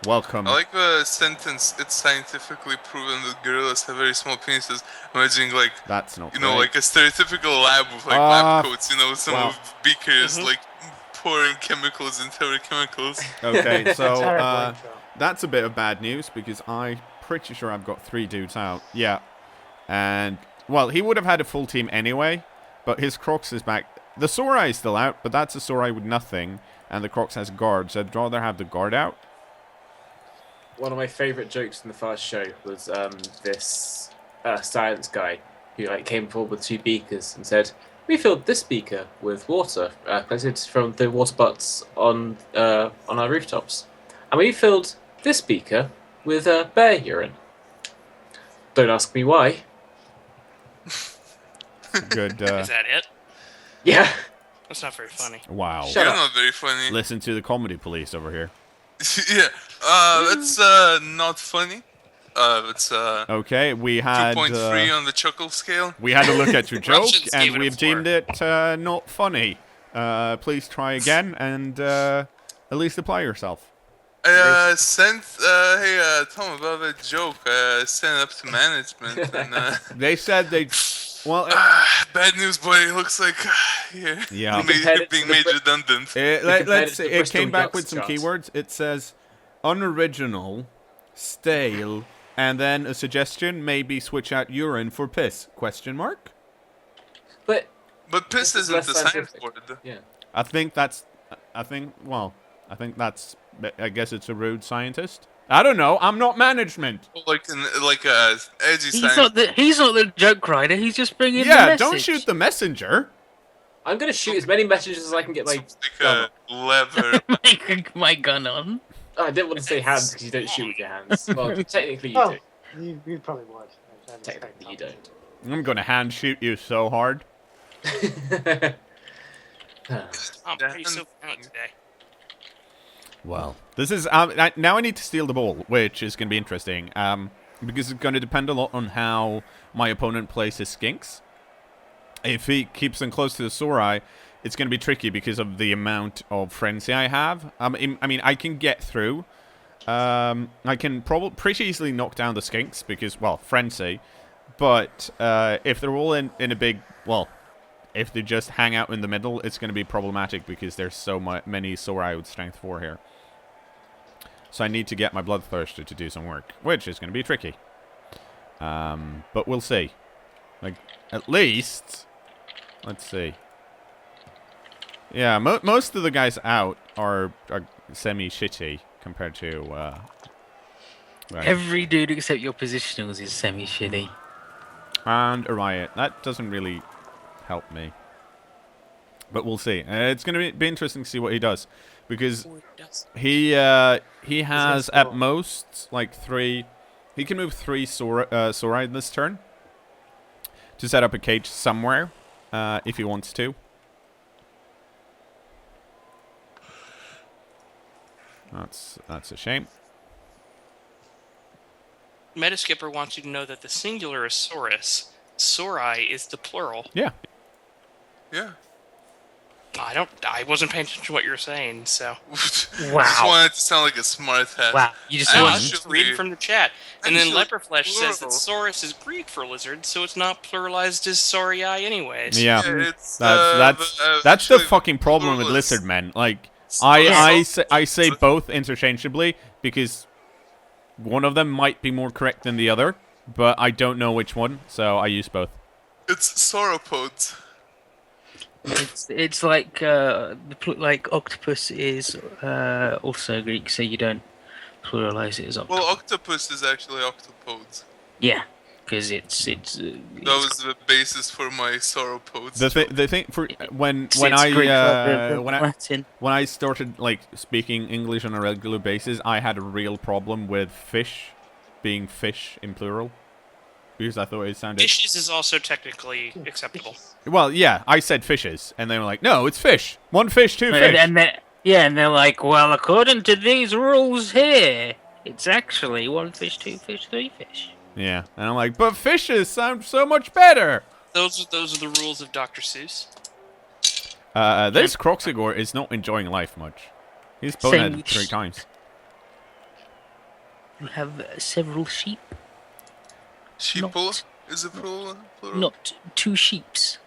Welcome. I like the sentence. It's scientifically proven that gorillas have very small penises. Imagining That's not like a stereotypical lab with lab coats. Some beakers pouring chemicals into other chemicals. Okay, so that's a bit of bad news because I'm pretty sure I've got 3 dudes out. Yeah, and well, he would have had a full team anyway, but his Crocs is back. The Sorai is still out, but that's a Sorai with nothing, and the Crocs has guards. So I'd rather have the guard out. One of my favourite jokes in the first show was this science guy who came forward with 2 beakers and said, "We filled this beaker with water collected from the water butts on our rooftops, and we filled this beaker with bear urine. Don't ask me why." Good. Is that it? Yeah. That's not very funny. Wow. You're not very funny. Listen to the comedy police over here. Yeah. That's not funny. It's okay. We had 2.3 on the chuckle scale. We had to look at your joke, and we've 4. deemed it not funny. Please try again, and at least apply yourself. Sent hey Tom, about that joke. Sent it up to management, and they said they. Well, bad news, boy. It looks like yeah, being made redundant. Let's see. It came back with some keywords. It says unoriginal, stale, and then a suggestion: maybe switch out urine for piss? Question mark. But piss isn't the science word. Yeah. I think that's. I guess it's a rude scientist. I don't know. I'm not management. Like a edgy He's scientist. He's not the joke writer. He's just bringing the message. Don't shoot the messenger. I'm gonna shoot as many messages as I can get my like a lever. my gun on. Oh, I didn't want to say hands because you don't shoot with your hands. Well, technically you do. You probably would. Technically you don't. I'm gonna hand shoot you so hard. I'm pretty so violent today. Well, this is now I need to steal the ball, which is going to be interesting, because it's going to depend a lot on how my opponent plays his skinks. If he keeps them close to the Sorai, it's going to be tricky because of the amount of frenzy I have. I mean, I can get through. I can probably pretty easily knock down the skinks because, well, frenzy. But if they're all in a big, well, if they just hang out in the middle, it's going to be problematic because there's so many Sorai with strength 4 here. So I need to get my Bloodthirster to do some work, which is going to be tricky. But we'll see. Like, at least, let's see. Yeah, most of the guys out are semi-shitty compared to... right. Every dude except your positionals is semi-shitty. And a riot. That doesn't really help me. But we'll see. It's going to be interesting to see what he does. Because he has at most like 3... He can move 3 Sorai this turn. To set up a cage somewhere. If he wants to. That's a shame. Metaskipper wants you to know that the singular is Saurus. Sorai is the plural. Yeah. Yeah. I wasn't paying attention to what you were saying, so. Wow. I just wanted it to sound like a smart ass. Wow. You just wanted to read from the chat. And then Leperflesh says that Saurus is Greek for lizard, so it's not pluralized as Saurii anyways. Yeah. That's the fucking problem with Lizardmen. Like, I say both interchangeably because one of them might be more correct than the other, but I don't know which one, so I use both. It's sauropods. It's like octopus is also Greek, so you don't pluralize it as octopus. Well, octopus is actually octopods. Yeah, because it's that was the basis for my sauropods. The thing for when I started like speaking English on a regular basis, I had a real problem with fish being fish in plural. Because I thought it sounded... Fishes is also technically acceptable. Well, yeah, I said fishes, and they were like, no, it's fish. 1 fish, 2 fish. And they're like, well, according to these rules here, it's actually 1 fish, 2 fish, 3 fish. Yeah, and I'm like, but fishes sound so much better. Those are the rules of Dr. Seuss. This cKnoor is not enjoying life much. He's Same boneheaded with 3 times. You have several sheep, Sheeple Not- is a plural. not 2 sheeps.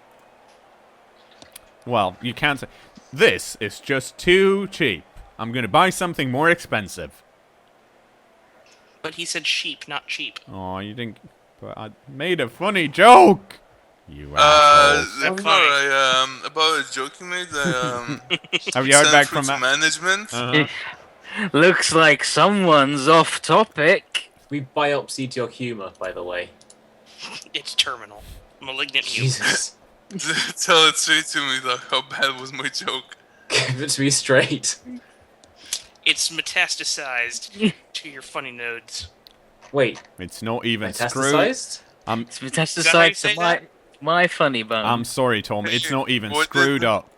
Well, you can't say... This is just too cheap. I'm going to buy something more expensive. But he said sheep, not cheap. Oh, you didn't... But I made a funny joke! You assholes. Khorne, about a joke you made, Have you heard sent back through from to management. Looks like someone's off topic. We biopsied your humor, by the way. It's terminal. Malignant humor. Jesus. Tell it straight to me, like, how bad was my joke? Give it to me straight. It's metastasized to your funny nodes. Wait, It's not even screwed. metastasized? It's Is that how you metastasized say to my funny bone. I'm sorry, Tom. It's not even What did screwed the- up.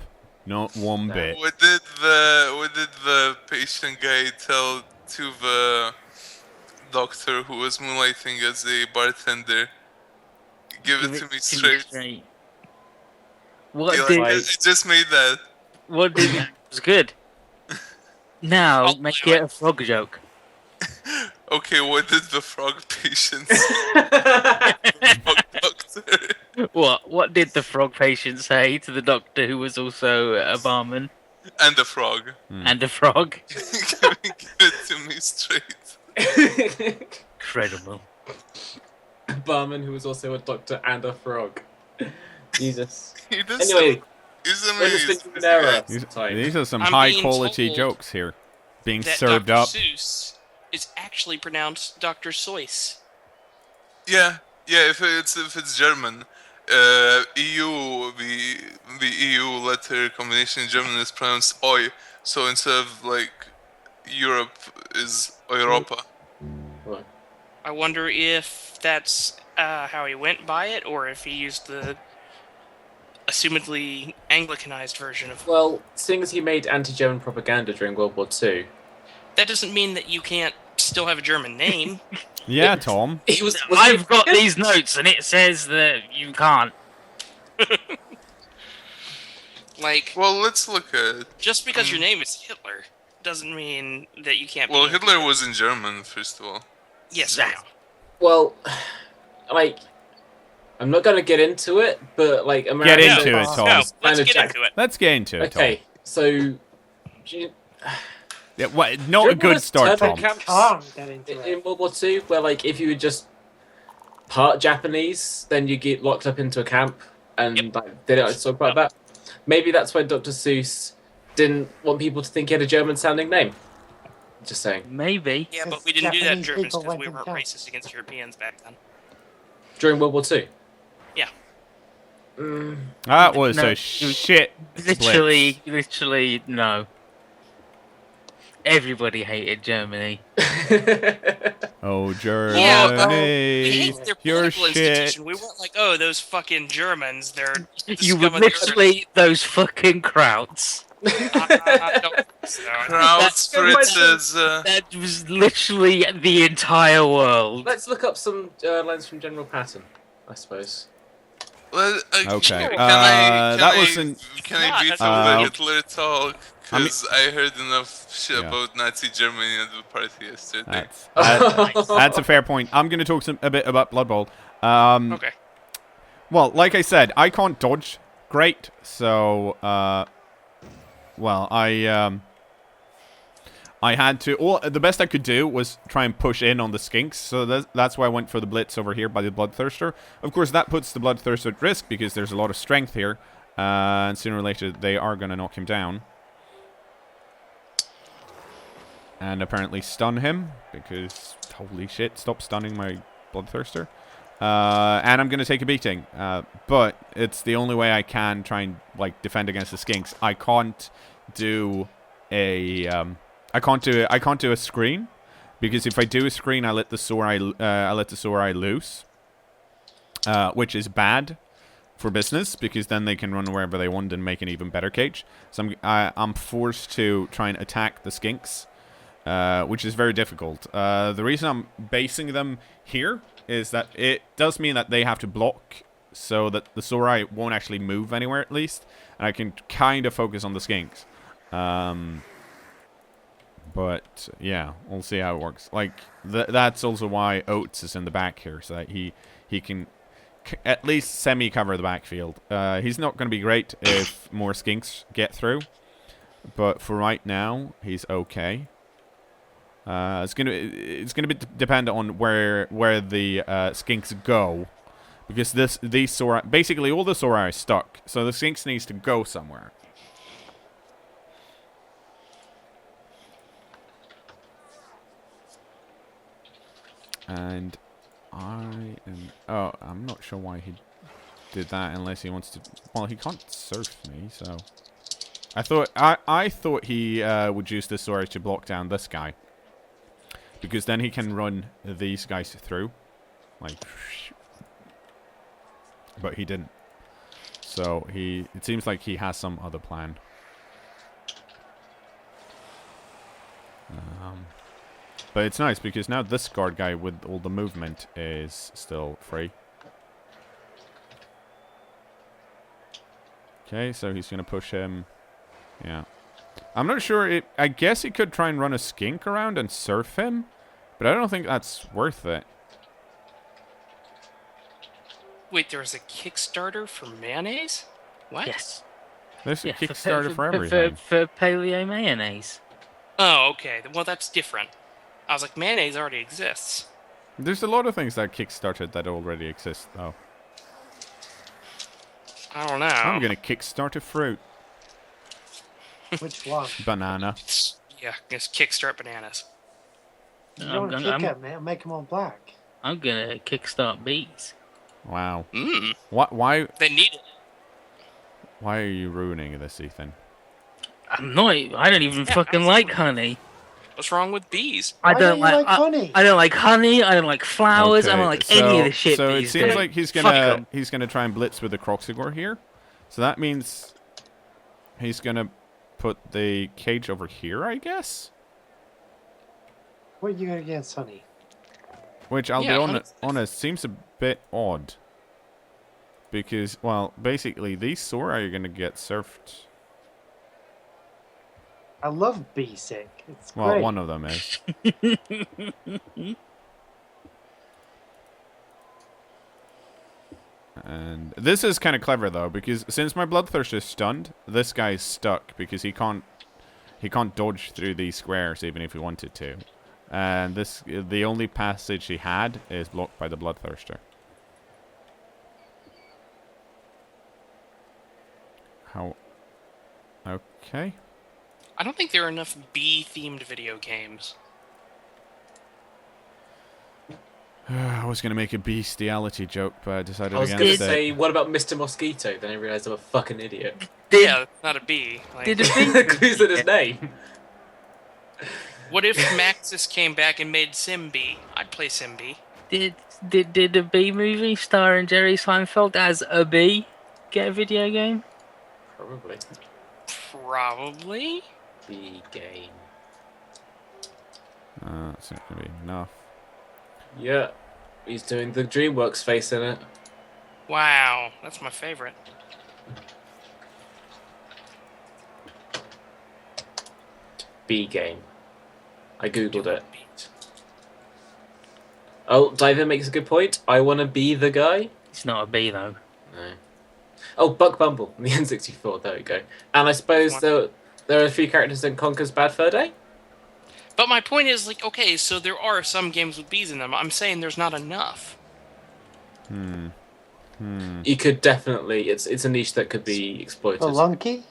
Not one bit. What did the patient guy tell to the doctor who was moonlighting as a bartender? Give it to me straight. What Like, did I just made that. what did it was good. Now Oh, make wait. it a frog joke. Okay, what did the frog patient say? Frog doctor. What did the frog patient say to the doctor who was also a barman And the frog. and a frog? Give it to me straight. Incredible. Barman who was also a doctor and a frog. Jesus. He does Anyway, he's when amazing. it's been an error These, time. these are some I'm high being quality told jokes here. Being That served Dr. up. Seuss is actually pronounced Dr. Seuss. Yeah, if it's German. EU, the EU letter combination in German is pronounced Oi. So instead of like Europe is Europa. What? I wonder if that's how he went by it, or if he used the assumedly Anglicanized version of. Well, seeing as he made anti-German propaganda during World War II, That doesn't mean that you can't still have a German name. Yeah, Tom. he was I've got these notes and it says that you can't. Like, Well, let's look at. just because your name is Hitler doesn't mean that you can't. Well, be Hitler was in German first of all. Yes, I know. Well, like, I'm not gonna get into it, but like, America. Get into it, Tom. No, let's Kinda get Jack- into it. Let's get into it, Okay, Tom. so. do you- Yeah, what, not a Remember good those start, turbo Tom. camps Can't get into in it. World War II, where like if you were just part Japanese, then you get locked up into a camp, and Yep. like they don't talk about that. Maybe that's why Dr. Seuss didn't want people to think he had a German-sounding name. Just saying. Maybe. Yeah, but Because we didn't do that in Japanese Germans people because we went weren't in racist against Europeans back then. During World War II. Yeah. That was No, a shit Literally, no. Everybody hated Germany. Oh, Germany. Yeah, we hate their Your political shit. institution. We weren't like, oh, those fucking Germans. They're the You scum were of the earth. literally those fucking krauts. I don't think so. Krauts, Fritzes, That was literally the entire world. Let's look up some lines from General Patton, I suppose. well, Okay, Can that I, wasn't- Can I beat Uh, up the Hitler talk? I mean- Because I heard enough shit Yeah. about Nazi Germany at the party yesterday. That's a fair point. I'm going to talk a bit about Blood Bowl. Okay. Well, like I said, I can't dodge great, so well, I had to. All the best I could do was try and push in on the skinks, so that's why I went for the blitz over here by the Bloodthirster. Of course, that puts the Bloodthirster at risk because there's a lot of strength here, and sooner or later they are going to knock him down. And apparently stun him, because holy shit, stop stunning my Bloodthirster. And I'm going to take a beating. But it's the only way I can try and like defend against the skinks. I can't do a I can't do a screen, because if I do a screen, I let the Sauri loose, which is bad for business, because then they can run wherever they want and make an even better cage. So I'm forced to try and attack the skinks, which is very difficult. The reason I'm basing them here is that it does mean that they have to block, so that the Sauri won't actually move anywhere, at least, and I can kind of focus on the skinks. But yeah, we'll see how it works. Like that's also why Oates is in the back here, so that he can at least semi-cover the backfield. He's not going to be great if more skinks get through, but for right now, he's okay. It's gonna be dependent on where the skinks go, because these Sora, basically all the Sora are stuck, so the skinks needs to go somewhere. And I'm not sure why he did that unless he wants to. Well, he can't surf me, so I thought he would use this Sora to block down this guy, because then he can run these guys through, like. But he didn't. So it seems like he has some other plan. But it's nice because now this guard guy with all the movement is still free. Okay, so he's gonna push him. Yeah. I'm not sure. I guess he could try and run a skink around and surf him, but I don't think that's worth it. Wait, there was a Kickstarter for mayonnaise? What? Yes. There's a Kickstarter for everything. For paleo mayonnaise. Oh, okay. Well, that's different. I was like, mayonnaise already exists. There's a lot of things that Kickstarted that already exist, though. I don't know. I'm gonna kickstart a fruit. Which one? Banana. Yeah, just kickstart bananas. You don't want to kick them, man. Make them all black. I'm gonna kickstart bees. Wow. Mmm. Why? They need it. Why are you ruining this, Ethan? I'm not. I don't even fucking like honey. What's wrong with bees? I don't Why like honey. I don't like honey. I don't like flowers. I Okay, don't like any of the shit. So it bees seems do. like he's Fuck gonna 'em. try and blitz with the Croxigor here. So that means he's gonna put the cage over here, I guess. What are you going to get, Sonny? Which I'll Yeah, be honest, seems a bit odd. Because, well, basically these Sora are gonna get surfed. I love bee sick. It's Well, great. one of them is. And this is kind of clever though, because since my Bloodthirster is stunned, this guy's stuck because he can't dodge through these squares even if he wanted to. And the only passage he had is blocked by the Bloodthirster. How? Okay. I don't think there are enough bee-themed video games. I was gonna make a bestiality joke, but I decided I was against going it. to say, what about Mr. Mosquito? Then I realised I'm a fucking idiot. Yeah, it's not a bee. Like, Did a The clue's in his name. what if Maxis came back and made Simbi? I'd play Simbi. Did the bee movie starring Jerry Seinfeld as a bee get a video game? Probably. Probably. Bee game. That's not gonna be enough. Yeah. He's doing the DreamWorks face in it. Wow, that's my favorite. Bee game. I googled it. Oh, Diver makes a good point. I want to be the guy. It's not a bee though. No. Oh, Buck Bumble on the N64. There we go. And I suppose there are a few characters in Conker's Bad Fur Day. But my point is, like, okay, so there are some games with bees in them. I'm saying there's not enough. You could definitely. It's a niche that could be exploited. Spelunky?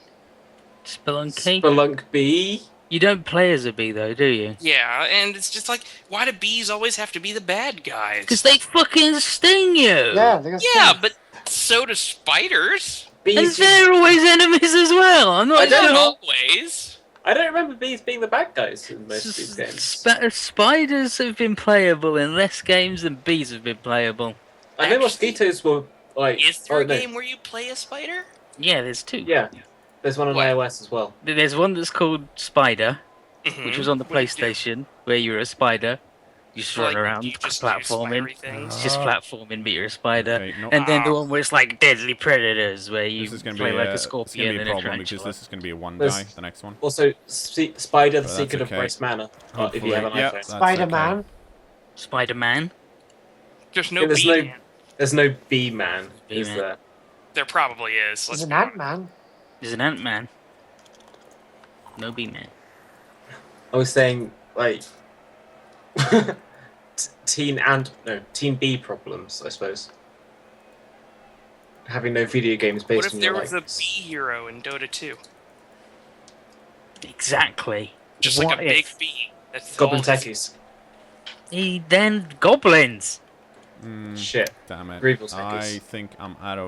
Spelunky. Spelunk bee. You don't play as a bee though, do you? Yeah, and it's just like, why do bees always have to be the bad guys? Because they fucking sting you. Yeah, they got Yeah, stung. but so do spiders. And Bees. they're always enemies as well. I'm not I don't Not know. always. I don't remember bees being the bad guys in most of these games. Spiders have been playable in less games than bees have been playable. I know Actually, mosquitoes were like. Is there oh, a no. game where you play a spider? Yeah, there's two. Yeah. There's one on What? iOS as well. There's one that's called Spider, which Mhm. was on the What do you do? PlayStation, where you're a spider. You just run around you just platforming. do spidery things. It's just platforming, beat your spider. Okay, no, And then the one where it's like Deadly Predators, where you this is gonna play be like a it's gonna scorpion be a and a problem because tarantula. this is gonna be a one There's- die. The next one. Also, Spider, the But Secret that's of okay. Grace Manor. If Hopefully, you have an yeah, iPhone. that's Spider-Man. okay. Spider-Man. There's no Yeah, there's bee no- man. There's no B-Man, is B-Man. there? There probably is. There's Let's an be honest. Ant-Man. There's an Ant-Man. No B-Man. I was saying, like, Teen B problems, I suppose. Having no video games based What if on there your was a likeness. bee hero in Dota 2? Exactly. Just What like a big if? bee. That's Goblin all his- techies. Then goblins. Shit. Damn it. Grievous I techies. think I'm out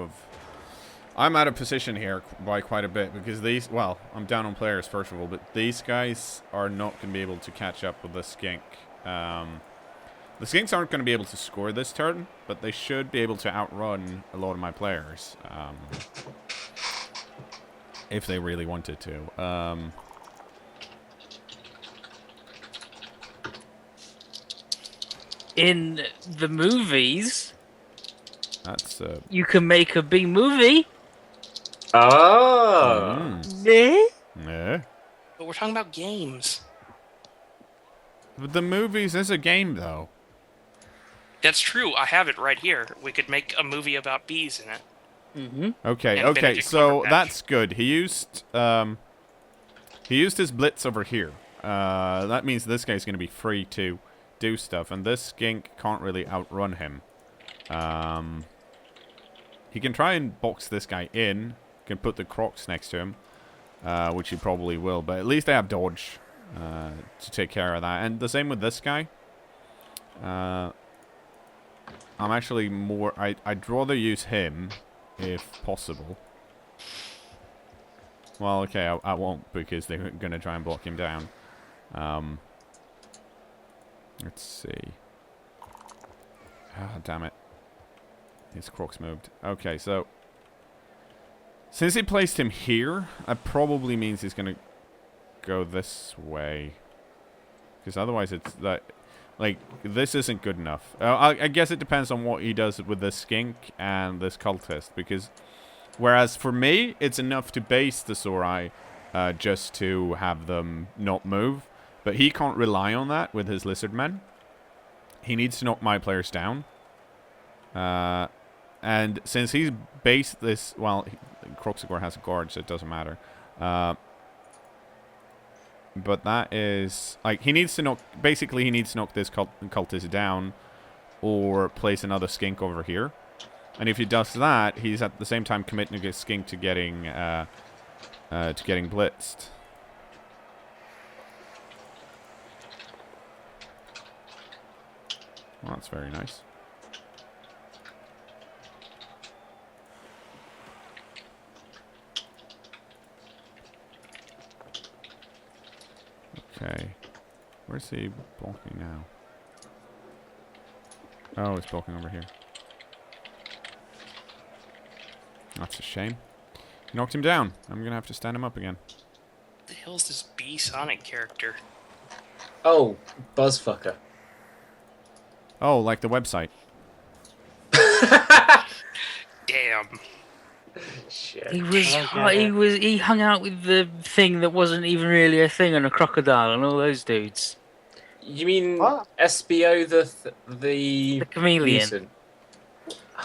of position here by quite a bit because these. Well, I'm down on players first of all, but these guys are not going to be able to catch up with the skink. The skinks aren't going to be able to score this turn, but they should be able to outrun a lot of my players if they really wanted to. In the movies, That's you can make a B movie. Oh. Yeah. yeah. But we're talking about games. But the movies is a game though. That's true. I have it right here. We could make a movie about bees in it. Mm-hmm. Okay, And okay, Benedict so Cumberbatch. that's good. He used his blitz over here. That means this guy's going to be free to do stuff, and this skink can't really outrun him. He can try and box this guy in. Can put the crocs next to him, which he probably will. But at least they have dodge to take care of that. And the same with this guy. I'm actually more. I'd rather use him if possible. Well, okay, I won't because they're going to try and block him down. Let's see. Ah, damn it. His crocs moved. Okay, so since he placed him here, that probably means he's going to go this way. Because otherwise it's that... Like, this isn't good enough. I guess it depends on what he does with this skink and this cultist. Because, whereas for me, it's enough to base the Sorai just to have them not move. But he can't rely on that with his Lizardmen. He needs to knock my players down. And since he's based this... Well, cKnoor has a guard, so it doesn't matter. But that is... Like, he needs to knock... Basically, he needs to knock this cultist down or place another skink over here. And if he does that, he's at the same time committing a skink to getting blitzed. Well, that's very nice. Okay. Where's he blocking now? Oh, it's blocking over here. That's a shame. Knocked him down. I'm gonna have to stand him up again. What the hell's this bee Sonic character? Oh, Buzzfucker. Oh, like the website. Damn. Shit. He hung out with the thing that wasn't even really a thing and a crocodile and all those dudes. You mean What? SBO the chameleon. mutant?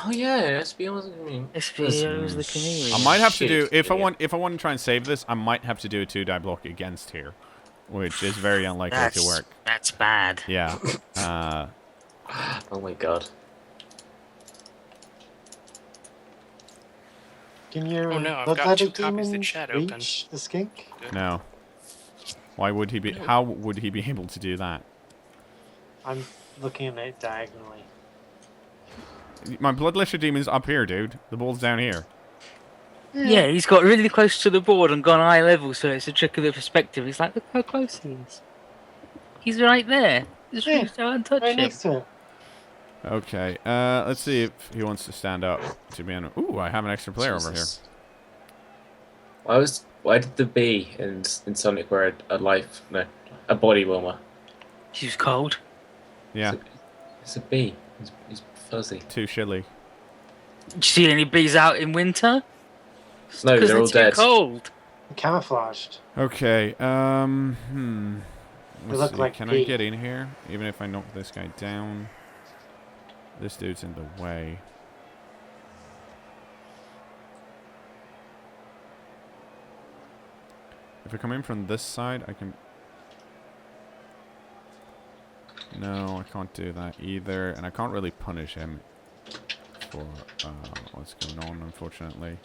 Oh yeah, SBO was a chameleon. SBO was the chameleon. I might have to do Shit, if I idiot. want to try and save this. I might have to do a 2-die block against here, which is very unlikely to work. That's bad. Yeah. Oh my god. Can your Oh no, I've got blood-blooded 2 copies of the demon chat open. reach the skink? No. Why would he be? How would he be able to do that? I'm looking at it diagonally. My Bloodlisher Demon's up here, dude. The ball's down here. Yeah, he's got really close to the board and gone eye level, so it's a trick of the perspective. He's like, look how close he is. He's right there. Just Yeah, reach out and touch right him. next to it. Okay. Let's see if he wants to stand up to be on. Ooh, I have an extra player over here. Jesus. Why did the bee in Sonic wear a body warmer? She was cold. Yeah. It's a bee. He's fuzzy. Too chilly. Do you see any bees out in winter? No, Because they're all too dead. cold. Camouflaged. Okay, They let's look see. like Can pee. I get in here? Even if I knock this guy down? This dude's in the way. If I come in from this side, I can... No, I can't do that either. And I can't really punish him for what's going on, unfortunately.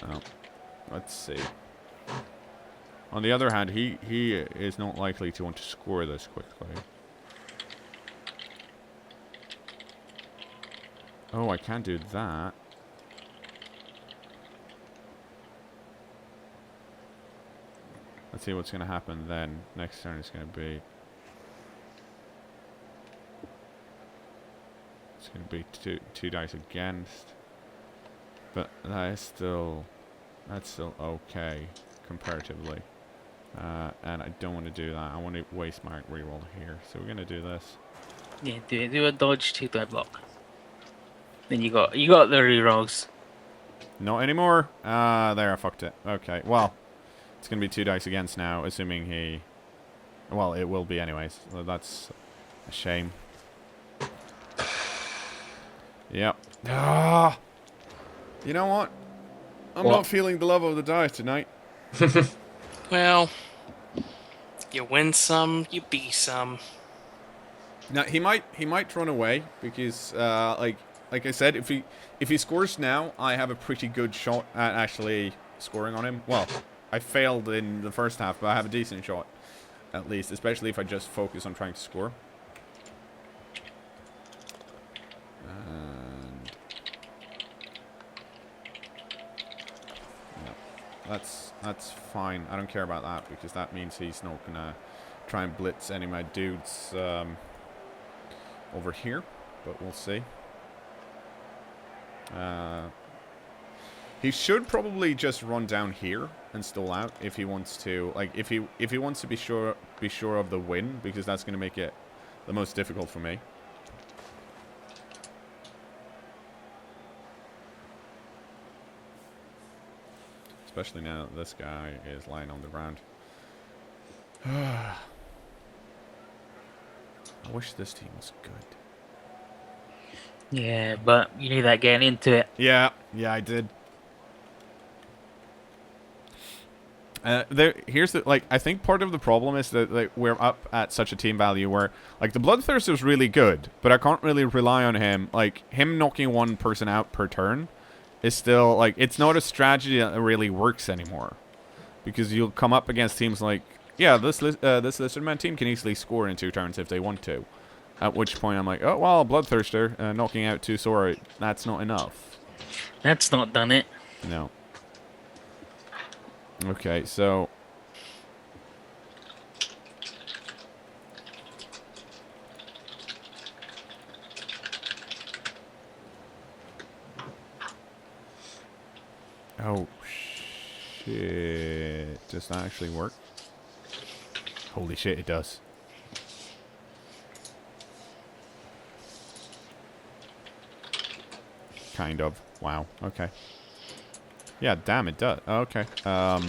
Oh, let's see. On the other hand, he is not likely to want to score this quickly. Oh, I can't do that. Let's see what's going to happen then. Next turn is going to be... It's going to be two dice against. But that is still... That's still okay, comparatively. And I don't want to do that. I want to waste my reroll here. So we're going to do this. Yeah, do a dodge 2-die block. Then you got the rerolls. Not anymore. There, I fucked it. Okay, well... It's going to be 2 dice against now, assuming he... Well, it will be anyways. So that's a shame. Yep. Ah! You know what? I'm not feeling the love of the dice tonight. Well, you win some, you beat some. Now, he might run away, because, like I said, if he scores now, I have a pretty good shot at actually scoring on him. Well... I failed in the first half, but I have a decent shot, at least, especially if I just focus on trying to score. And yeah, that's fine. I don't care about that because that means he's not gonna try and blitz any of my dudes over here, but we'll see. He should probably just run down here and stall out if he wants to. Like if he wants to be sure of the win, because that's going to make it the most difficult for me. Especially now that this guy is lying on the ground. I wish this team was good. Yeah, but you knew that getting into it. Yeah, I did. Here's the I think part of the problem is that we're up at such a team value where the Bloodthirster is really good, but I can't really rely on him. Him knocking one person out per turn is still it's not a strategy that really works anymore, because you'll come up against teams this Lizardmen team can easily score in 2 turns if they want to. At which point I'm like, oh well, Bloodthirster knocking out 2 Sora, that's not enough. That's not done it. No. Okay, so... Oh, shit. Does that actually work? Holy shit, it does. Kind of. Wow, okay. Yeah, damn, it does. Okay. Oh,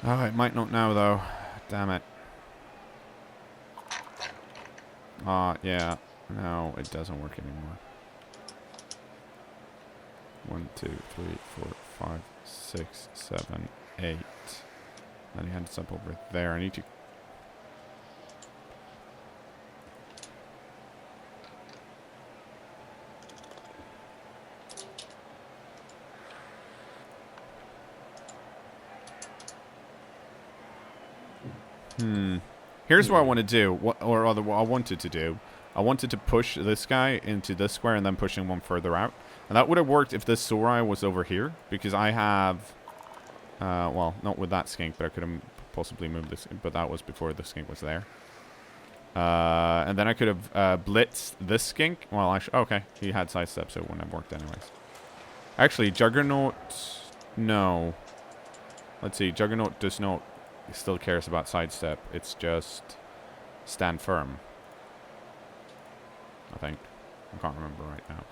it might not now, though. Damn it. Yeah. No, it doesn't work anymore. 1, 2, 3, 4, 5, 6, 7, 8. Then he ends up over there. I need to... Here's what I want to do, what I wanted to do. I wanted to push this guy into this square and then pushing one further out. And that would have worked if this Sorai was over here, because I have... well, not with that skink, but I could have possibly moved this, but that was before the skink was there. And then I could have blitzed this skink. Well, actually, okay, he had sidestep, so it wouldn't have worked anyways. Actually, Juggernaut... No. Let's see. Juggernaut does not still cares about sidestep. It's just stand firm. I think. I can't remember right now.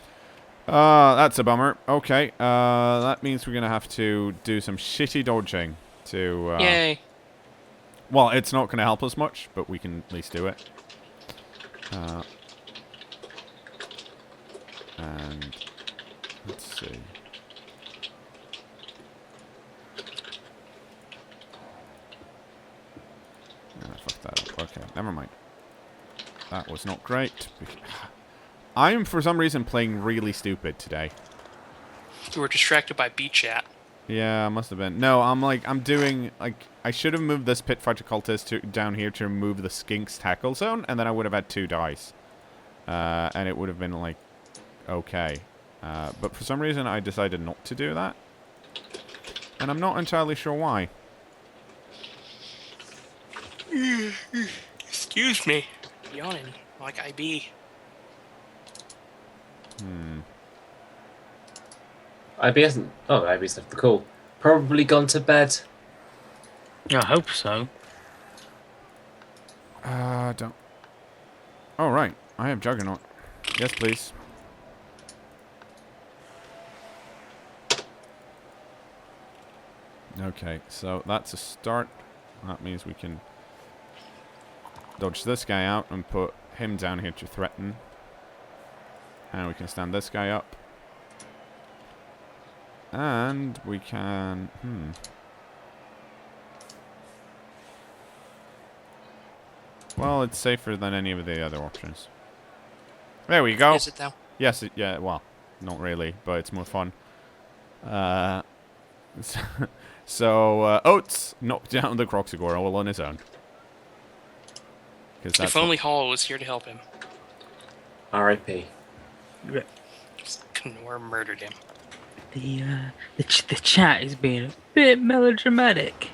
That's a bummer. Okay. That means we're gonna have to do some shitty dodging to. Yay. Well, it's not gonna help us much, but we can at least do it. And let's see. I fucked that up. Okay, never mind. That was not great. I'm, for some reason, playing really stupid today. You were distracted by B-chat. Yeah, must have been. No, I'm doing, I should have moved this Pitfighter Cultist down here to remove the Skink's tackle zone, and then I would have had 2 dice. And it would have been, okay. But for some reason, I decided not to do that. And I'm not entirely sure why. Excuse me. Yawning like I be. IB hasn't. Oh, IB's left the call. Probably gone to bed. I hope so. Don't. Oh, right. I have Juggernaut. Yes, please. Okay, so that's a start. That means we can dodge this guy out and put him down here to threaten. And we can stand this guy up. And we can... Well, it's safer than any of the other options. There we go. Is it though? Yes, yeah, well, not really, but it's more fun. So, Oates knocked down the Croxagore all on his own. If only Hall was here to help him. R.I.P. cKnoor murdered him. The chat is being a bit melodramatic.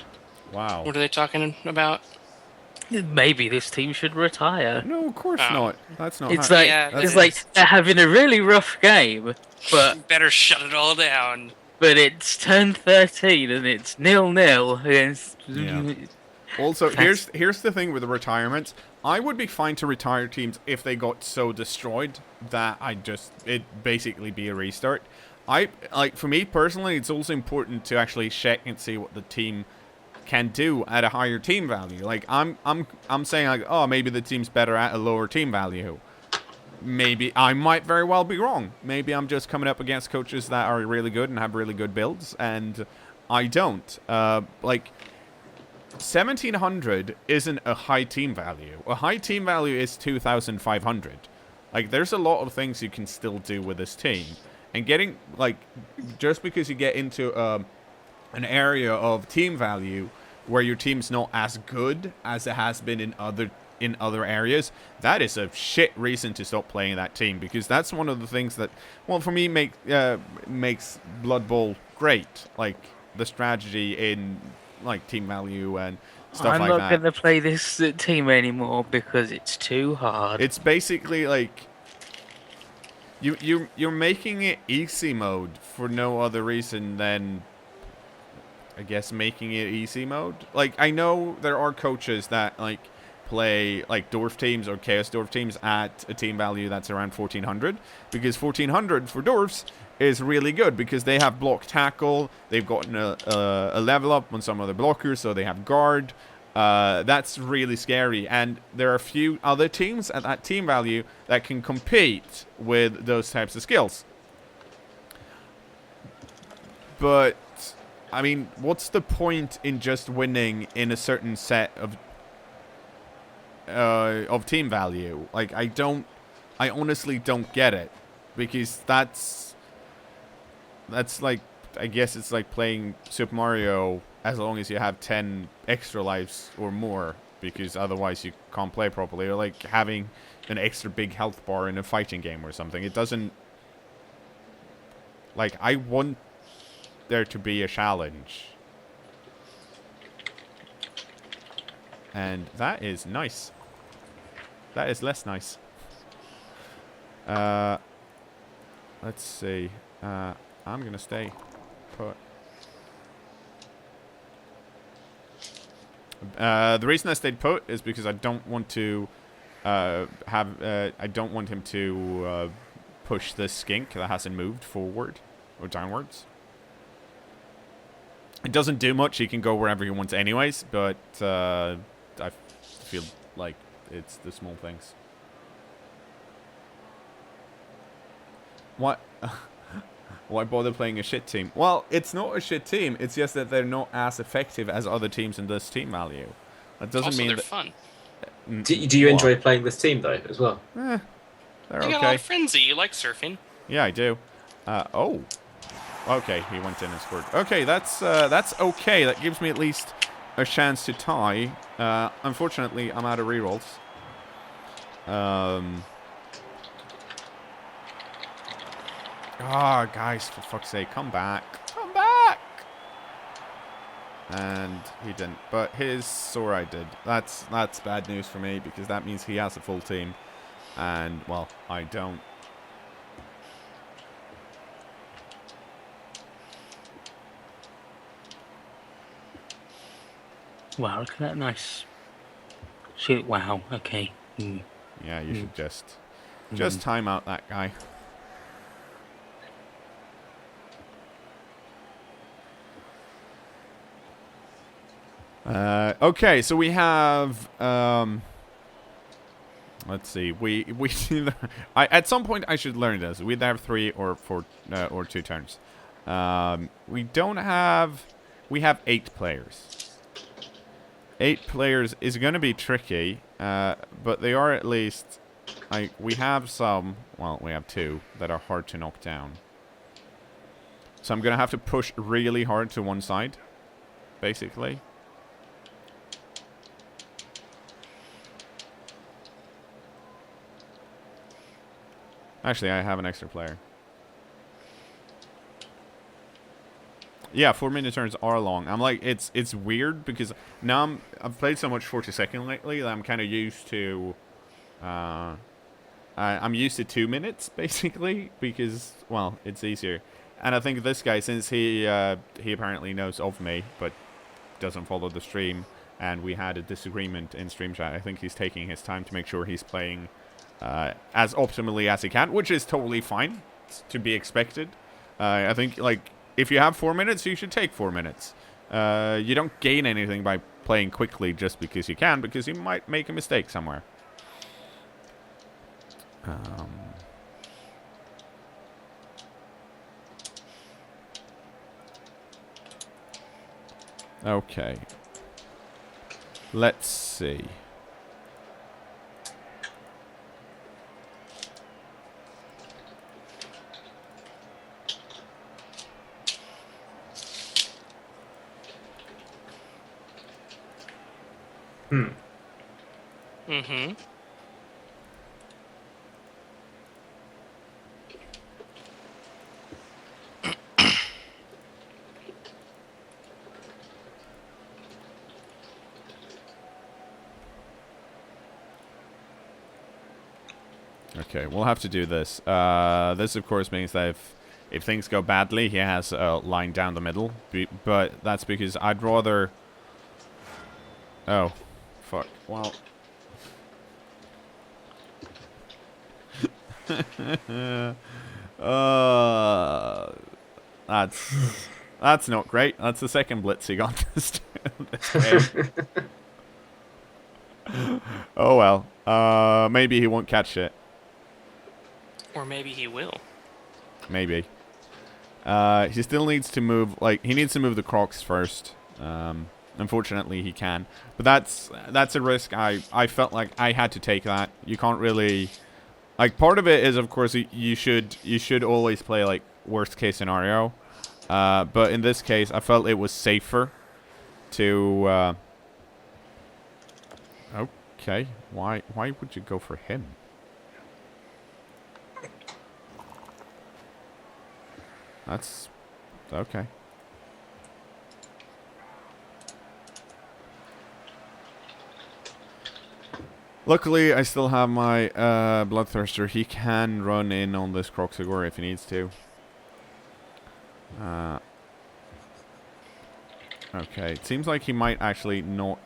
Wow. What are they talking about? Maybe this team should retire. No, of course not. That's not. It's how like they're having a really rough game, but better shut it all down. But it's turn 13 and it's 0-0 against. Yeah. Also, here's the thing with the retirements. I would be fine to retire teams if they got so destroyed that it'd basically be a restart. For me personally, it's also important to actually check and see what the team can do at a higher team value. I'm saying oh, maybe the team's better at a lower team value. Maybe I might very well be wrong. Maybe I'm just coming up against coaches that are really good and have really good builds, and I don't. 1700 isn't a high team value. A high team value is 2500. There's a lot of things you can still do with this team. And getting, just because you get into an area of team value where your team's not as good as it has been in other areas, that is a shit reason to stop playing that team, because that's one of the things that, well, for me, makes Blood Bowl great. The strategy in team value and stuff like that. I'm not going to play this team anymore because it's too hard. It's basically you're making it easy mode for no other reason than, I guess, making it easy mode. I know there are coaches that play dwarf teams or chaos dwarf teams at a team value that's around 1400, because 1400 for dwarfs is really good because they have block tackle, they've gotten a level up on some other blockers, so they have guard. That's really scary, and there are a few other teams at that team value that can compete with those types of skills. But I mean, what's the point in just winning in a certain set of team value? I honestly don't get it, because that's I guess it's like playing Super Mario as long as you have 10 extra lives or more, because otherwise you can't play properly, or having an extra big health bar in a fighting game or something. It doesn't, I want there to be a challenge. And that is nice. That is less nice. Let's see. I'm gonna stay put. The reason I stayed put is because I don't want to I don't want him to push this skink that hasn't moved forward or downwards. It doesn't do much. He can go wherever he wants anyways, but I feel like it's the small things. What? Why bother playing a shit team? Well, it's not a shit team. It's just that they're not as effective as other teams in this team value. That doesn't also, mean they're that fun. Do you enjoy playing this team though, as well? They're You okay. got a lot of frenzy. You like surfing. Yeah, I do. Oh. Okay, he went in and scored. Okay, that's okay. That gives me at least a chance to tie. Unfortunately, I'm out of rerolls. Ah, guys, for fuck's sake, come back. Come back! And he didn't. But his Sorai did. That's bad news for me, because that means he has a full team. And, well, I don't. Wow, look at that nice shoot. Wow, okay. Yeah, you should just time out that guy. Okay, so we have let's see. We either at some point I should learn this. We either have 3 or 4 or 2 turns. We have 8 players. 8 players is going to be tricky, but they are at least we have some. Well, we have 2 that are hard to knock down. So I'm going to have to push really hard to one side, basically. Actually, I have an extra player. Yeah, 4-minute turns are long. I'm like, it's weird because now I've played so much 40-second lately that I'm kind of used to. I'm used to 2 minutes basically because, well, it's easier. And I think this guy, since he apparently knows of me but doesn't follow the stream, and we had a disagreement in stream chat, I think he's taking his time to make sure he's playing as optimally as he can, which is totally fine. It's to be expected. I think, like, if you have 4 minutes, you should take 4 minutes. You don't gain anything by playing quickly just because you can, because you might make a mistake somewhere. Okay. Let's see. Mm-hmm. Okay, we'll have to do this. This, of course, means that if things go badly, he has a line down the middle. But that's because I'd rather... Oh, fuck. Well... That's not great. That's the second blitz he got this game. Oh well. Maybe he won't catch it. Or maybe he will. Maybe. He still needs to move. Like, he needs to move the Crocs first. Unfortunately, he can. But that's a risk. I felt like I had to take that. You can't really. Like, part of it is, of course, you should always play, like, worst case scenario. But in this case, I felt it was safer to... Okay, why would you go for him? That's... Okay. Luckily, I still have my Bloodthirster. He can run in on this cKnoor if he needs to. Okay, it seems like he might actually not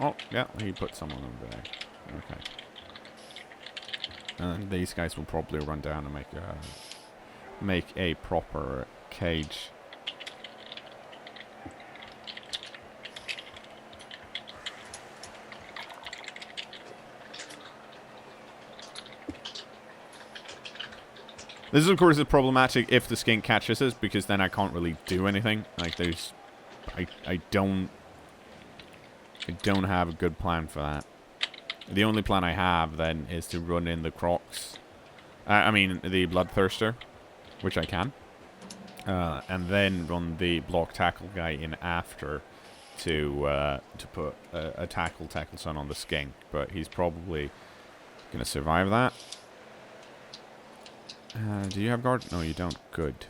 Oh, yeah, he put someone over there. Okay. And these guys will probably run down and make a proper cage. This, of course, is problematic if the skink catches us, because then I can't really do anything. Like, there's... I don't have a good plan for that. The only plan I have, then, is to run in the crocs. I mean, the bloodthirster, which I can. And then run the block tackle guy in after to put a tackle son on the skink. But he's probably going to survive that. Do you have guard? No, you don't. Good.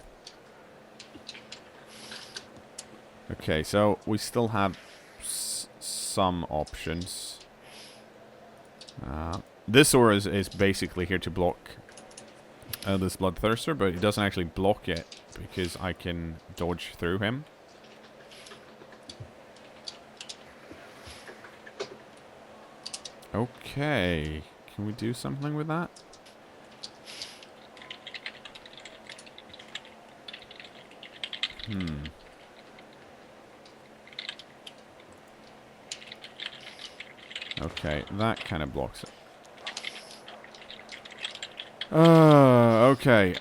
Okay, so we still have some options. This Aura is basically here to block this Bloodthirster, but he doesn't actually block it because I can dodge through him. Okay, can we do something with that? Okay, that kind of blocks it. Okay,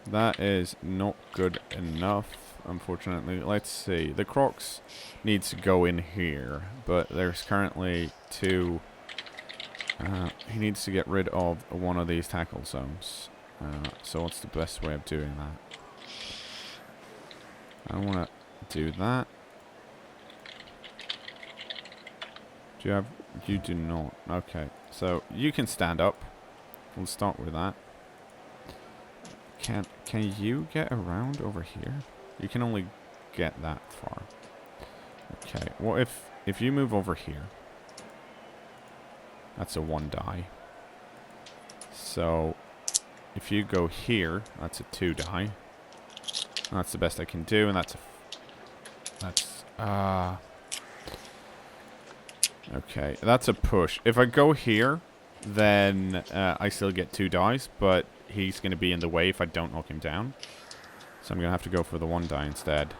That is not good enough, unfortunately. Let's see. The Crocs needs to go in here, but there's currently two... he needs to get rid of one of these tackle zones. So what's the best way of doing that? I want to do that. Do you have... You do not. Okay. So you can stand up. We'll start with that. Can you get around over here? You can only get that far. Okay. Well, if you move over here... That's a 1 die. So, if you go here, that's a 2 die. That's the best I can do, and that's okay, that's a push. If I go here, then I still get 2 dies, but he's going to be in the way if I don't knock him down. So I'm going to have to go for the 1 die instead.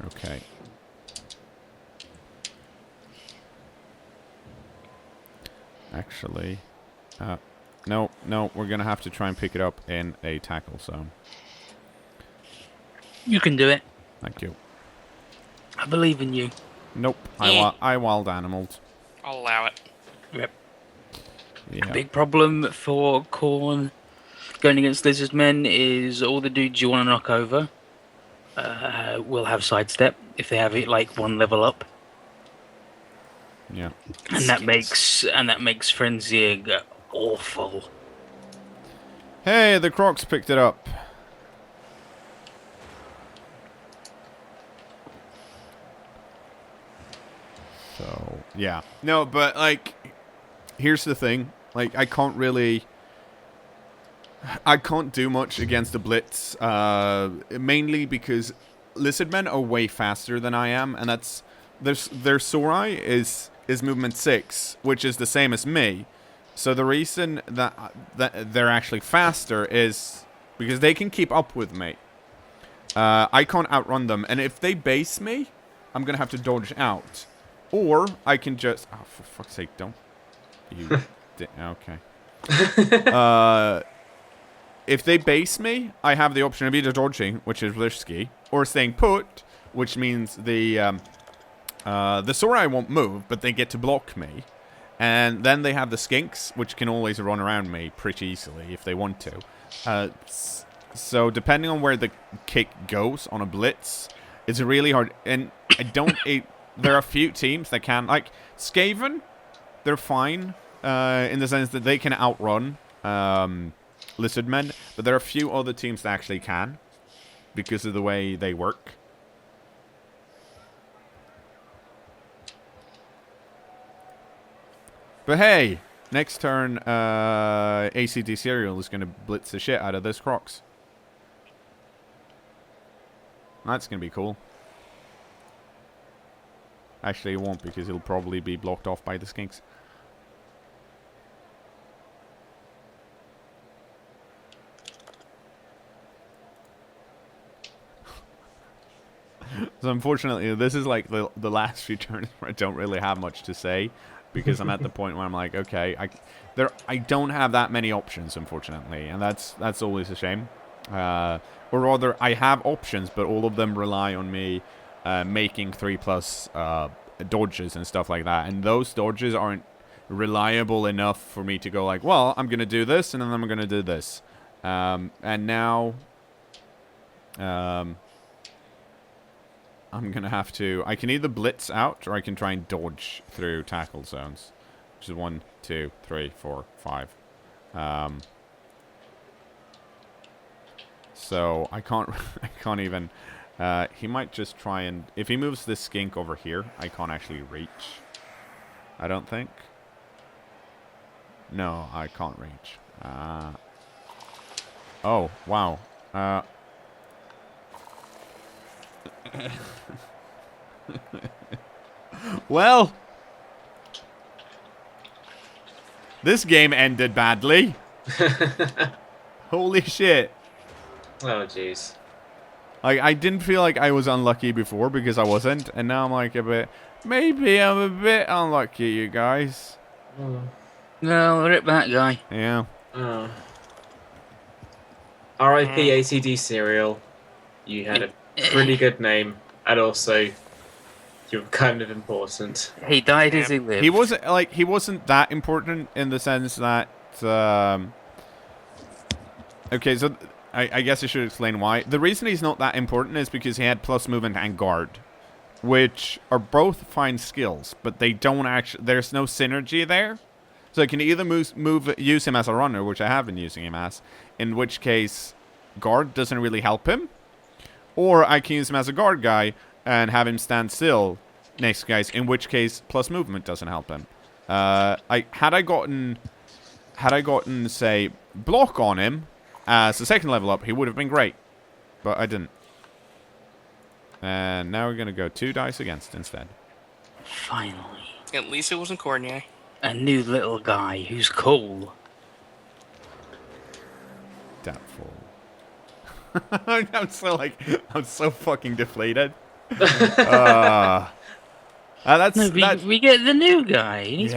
Okay. Actually, no, we're going to have to try and pick it up in a tackle zone. You can do it. Thank you. I believe in you. Nope, I wild animaled. I'll allow it. Yep. Yeah. A big problem for Khorne going against Lizardmen is all the dudes you want to knock over will have sidestep if they have it like 1 level up. Yeah. And that makes frenzying awful. Hey, the Crocs picked it up. So, yeah. No, but, like, here's the thing. Like, I can't do much against the Blitz, mainly because Lizardmen are way faster than I am, and that's... Their Sorai is movement 6, which is the same as me. So the reason that they're actually faster is because they can keep up with me. I can't outrun them, and if they base me, I'm gonna have to dodge out, or I can just... Oh, for fuck's sake! Don't you? Okay. If they base me, I have the option of either dodging, which is risky, or staying put, which means the Sorai won't move, but they get to block me. And then they have the Skinks, which can always run around me pretty easily if they want to. So depending on where the kick goes on a blitz, it's really hard. And there are a few teams that can, like Skaven, they're fine in the sense that they can outrun Lizardmen, but there are a few other teams that actually can because of the way they work. But hey, Next turn, ACD Serial is going to blitz the shit out of this Crocs. That's going to be cool. Actually, it won't, because he'll probably be blocked off by the Skinks. So unfortunately, this is like the last few turns where I don't really have much to say, because I'm at the point where I'm like, okay, I don't have that many options, unfortunately, and that's always a shame. Or rather, I have options, but all of them rely on me making 3+ dodges and stuff like that, and those dodges aren't reliable enough for me to go like, well, I'm gonna do this, and then I'm gonna do this, and now. I'm going to have to... I can either blitz out, or I can try and dodge through tackle zones. Which is 1, 2, 3, 4, 5. So, I can't... I can't even... he might just try and... If he moves this skink over here, I can't actually reach. I don't think. No, I can't reach. Oh, wow. Well, this game ended badly. Holy shit. Oh, jeez. Like, I didn't feel like I was unlucky before, because I wasn't, and now I'm like maybe I'm a bit unlucky, you guys. No, rip that guy. Yeah. R.I.P. ACD Serial. You had a pretty good name, and also you're kind of important. He died as he lived. He wasn't that important in the sense that okay, so I guess I should explain why. The reason he's not that important is because he had plus movement and guard, which are both fine skills, but they don't actually... There's no synergy there. So I can either use him as a runner, which I have been using him as, in which case guard doesn't really help him, or I can use him as a guard guy and have him stand still next to guys, in which case plus movement doesn't help him. Had I gotten, say, block on him as a second level up, he would have been great, but I didn't. And now we're gonna go 2 dice against instead. Finally. At least it wasn't Khorne. A new little guy who's cool. Doubtful. I'm so fucking deflated. We get the new guy. He's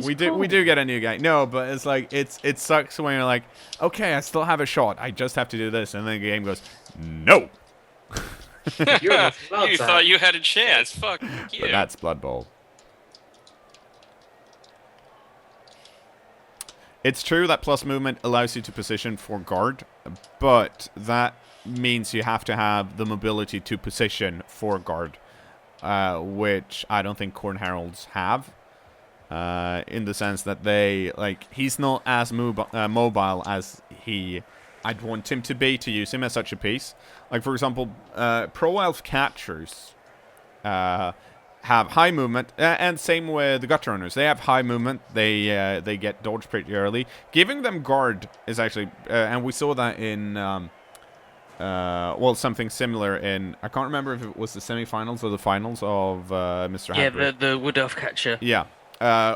we cool. do get a new guy. No, but it's like it sucks when you're like, okay, I still have a shot. I just have to do this, and then the game goes, no. You thought you had a chance. Fuck you. But that's Bloodbowl. It's true that plus movement allows you to position for guard, but that means you have to have the mobility to position for guard, which I don't think Khorne Heralds have, in the sense that he's not as mobile as I'd want him to be to use him as such a piece. Like, for example, Pro Elf Catchers have high movement, and same with the Gut Runners. They have high movement. They get dodged pretty early. Giving them guard is actually, and we saw that in, something similar in, I can't remember if it was the semifinals or the finals of Mr. Hagrid. Yeah, the Wood Elf Catcher. Yeah.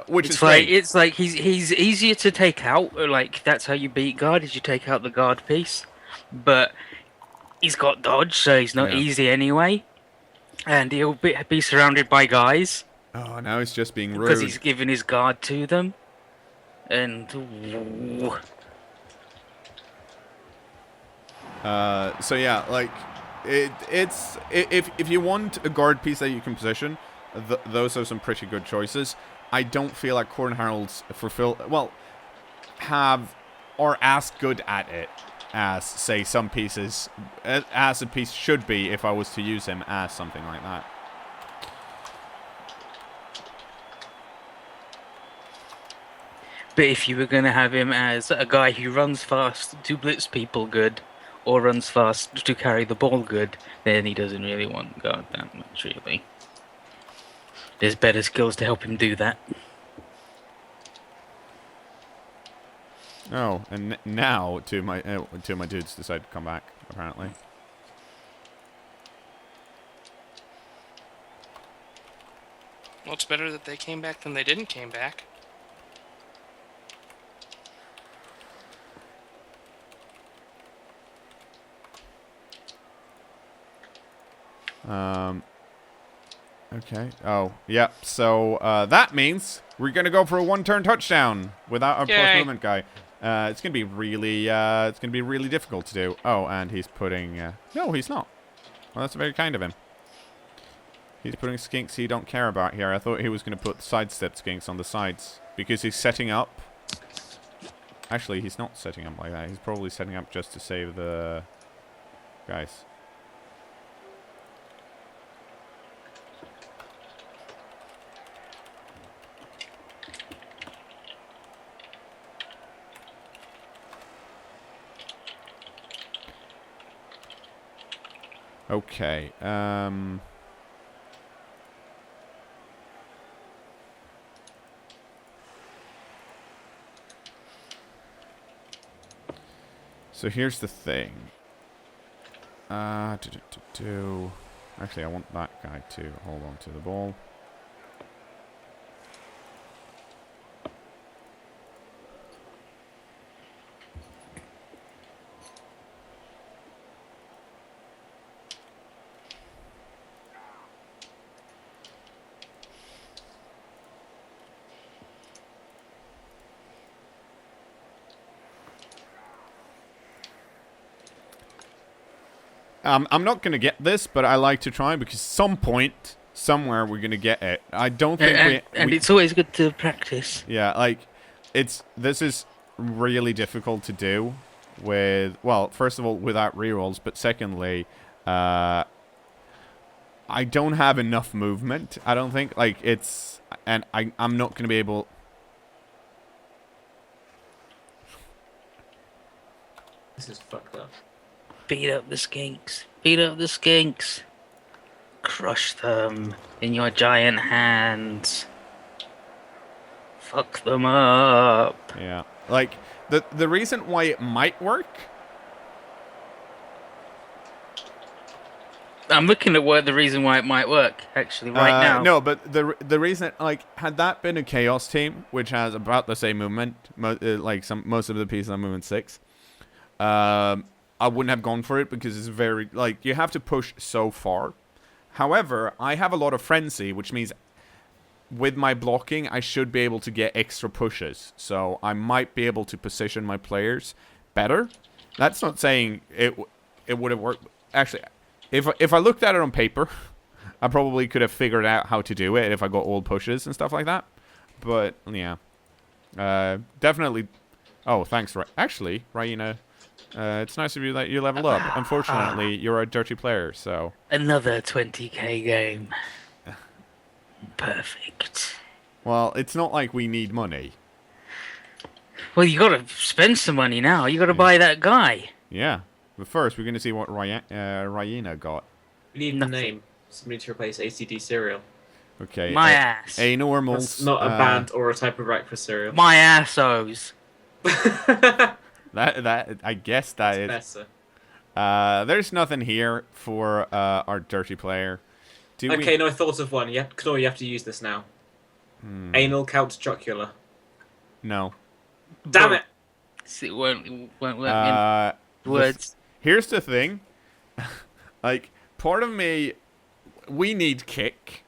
Which it's is like great. It's like he's easier to take out. Like, that's how you beat guard, is you take out the guard piece. But he's got dodge, so he's not easy anyway. And he'll be surrounded by guys. Oh, now he's just being rude. Because he's giving his guard to them. And... so yeah, like, it's if you want a guard piece that you can position, those are some pretty good choices. I don't feel like Khorne Heralds are as good at it as, say, some pieces, as a piece should be if I was to use him as something like that. But if you were going to have him as a guy who runs fast to blitz people good, or runs fast to carry the ball good, then he doesn't really want guard that much, really. There's better skills to help him do that. Oh, and now two of my dudes decide to come back, apparently. Well, it's better that they came back than they didn't came back. Okay. Oh, yeah. So that means we're gonna go for a one-turn touchdown without our plus movement guy. It's gonna be really difficult to do. Oh, and he's putting. No, he's not. Well, that's very kind of him. He's putting skinks he don't care about here. I thought he was gonna put sidestep skinks on the sides because he's setting up. Actually, he's not setting up like that. He's probably setting up just to save the guys. Okay, so here's the thing. Actually, I want that guy to hold on to the ball. I'm not going to get this, but I like to try because some point, somewhere, we're going to get it. I don't think and it's always good to practice. Yeah, like, this is really difficult to do with, well, first of all, without rerolls, but secondly, I don't have enough movement, I don't think. Like, and I'm not going to be able... This is fucked up. Beat up the skinks. Beat up the skinks. Crush them in your giant hands. Fuck them up. Yeah. Like, the reason why it might work... I'm looking at the reason why it might work, actually, right now. No, but the reason, like, had that been a Chaos team, which has about the same movement, like most of the pieces on movement 6, I wouldn't have gone for it because it's very, like, you have to push so far. However, I have a lot of frenzy, which means with my blocking, I should be able to get extra pushes. So I might be able to position my players better. That's not saying it would have worked. Actually, if I looked at it on paper, I probably could have figured out how to do it if I got all pushes and stuff like that. But, yeah. Definitely. Oh, thanks. Actually, Raina... it's nice of you that you level up. Unfortunately, you're a dirty player, so... Another 20k game. Perfect. Well, it's not like we need money. Well, you gotta spend some money now. You gotta buy that guy. Yeah. But first, we're going to see what Raina got. We need a name. Somebody to replace ACD cereal. Okay. My ass. A normal... That's not a band or a type of breakfast cereal. My assos. That I guess that is better. There's nothing here for our dirty player. Okay, no, I thought of one. cKnoor, you have to use this now. Anal couch jocular. No. Damn it! It won't let me in words. Here's the thing. Like, part of me, we need kick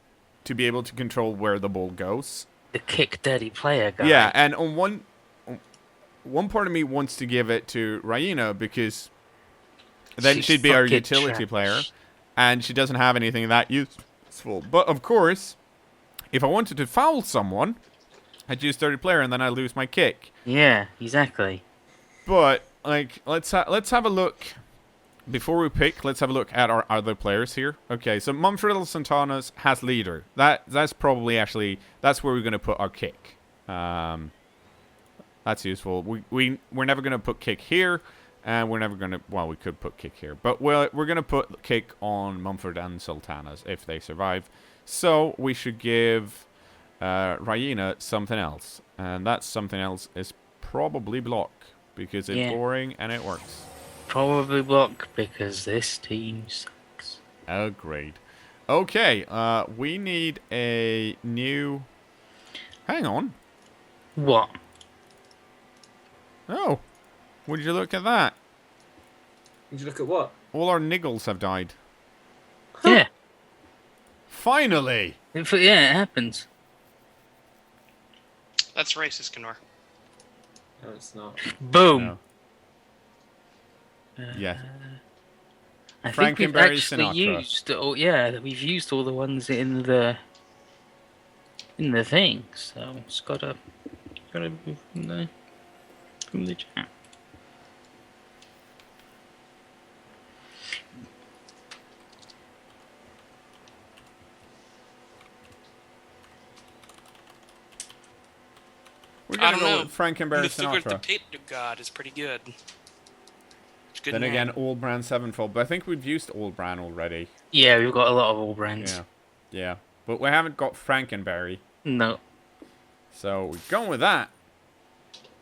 to be able to control where the ball goes. The kick dirty player guy. Yeah, and on one part of me wants to give it to Raina because then she'd be our utility player, and she doesn't have anything that useful. But of course, if I wanted to foul someone, I'd use dirty player, and then I lose my kick. Yeah, exactly. But like, let's have a look before we pick. Let's have a look at our other players here. Okay, so Mumfriddle Santana's has leader. That's probably that's where we're gonna put our kick. That's useful. We're never going to put kick here, and we're never going to... Well, we could put kick here. But we're going to put kick on Mumford and Sultanas if they survive. So we should give Raina something else. And that something else is probably block. because it's boring and it works. Probably block because this team sucks. Agreed. Okay, we need a new... Hang on. What? Oh, would you look at that? Would you look at what? All our niggles have died. Yeah. Finally! Yeah, it happens. That's racist, cKnoor. No, it's not. Boom. No. Yeah. I think we've Frankenberry actually Sinatra. used. Oh, yeah, we've used all the ones in the thing. So it's gotta be from the chat. We're I gonna don't go know. with Frankenberry The Sinatra. Potato God is pretty good. It's good Then name. again, All Brand Sevenfold. But I think we've used All Brand already. Yeah, we've got a lot of all brands. Yeah. Yeah. But we haven't got Frankenberry. No. So we're going with that.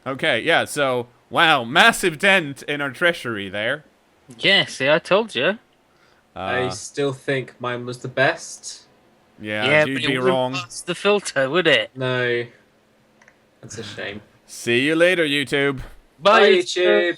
Okay, yeah, so, wow, massive dent in our treasury there. Yeah, see, I told you. I still think mine was the best. Yeah, you'd but be it wouldn't wrong. pass the filter, would it? No. That's a shame. See you later, YouTube. Bye, YouTube.